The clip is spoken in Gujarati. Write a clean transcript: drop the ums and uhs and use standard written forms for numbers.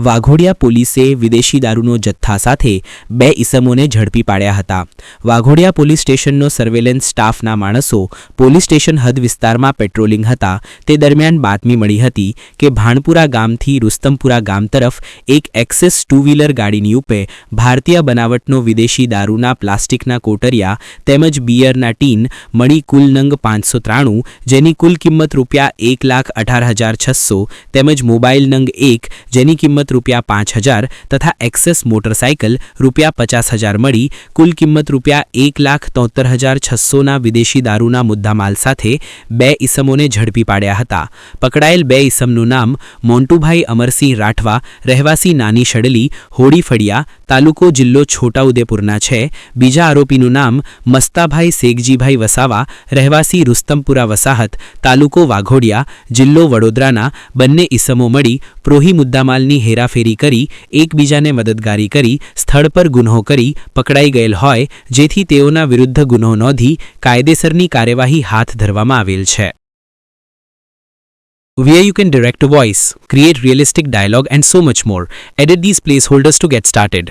વાઘોડિયા પોલીસે વિદેશી દારૂનો જથ્થા સાથે 2 ઈસમોને ઝડપી પાડ્યા હતા। વાઘોડિયા પોલીસ સ્ટેશનનો સર્વેલન્સ સ્ટાફના માણસો પોલીસ સ્ટેશન હદ વિસ્તારમાં પેટ્રોલિંગ હતા તે દરમિયાન બાતમી મળી હતી કે ભાણપુરા ગામથી રુસ્તમપુરા ગામ તરફ એક એક્સેસ 2 વ્હીલર ગાડીની ઉપર ભારતીય બનાવટનો વિદેશી દારૂના પ્લાસ્ટિકના કોટરિયા તેમજ બિયરના ટીન મળી કુલ નંગ 593 જેની કુલ કિંમત ₹1,18,600 તેમજ મોબાઈલ નંગ 1 જેની કિંમત ₹5,000 તથા એક્સેસ મોટરસાઇકલ ₹50,000 મળી કુલ કિંમત ₹1,73,600ના વિદેશી દારૂના મુદ્દામાલ સાથે 2 ઈસમોને ઝડપી પાડ્યા હતા। પકડાયેલ 2 ઈસમનું નામ મોન્ટુભાઈ અમરસિંહ રાઠવા રહેવાસી નાની શડલી હોડી ફળિયા તાલુકો જિલ્લો છોટાઉદેપુરના છે। બીજા આરોપીનું નામ મસ્તાભાઈ શેખજીભાઈ વસાવા રહેવાસી રુસ્તમપુરા વસાહત તાલુકો વાઘોડિયા જિલ્લો વડોદરાના બંને ઈસમો મળી પ્રોહી મુદ્દામાલની हेराफेरी करी एकबीजाने मददगारी करी स्थल पर गुन्हो करी पकड़ाई गयेल होय जेथी तेओना विरुद्ध गुन्हो नोंधी कायदेसरनी कार्यवाही हाथ धरवामां आवेल छे। Where you can direct a voice, create realistic dialogue and so much more. Edit these placeholders to get started.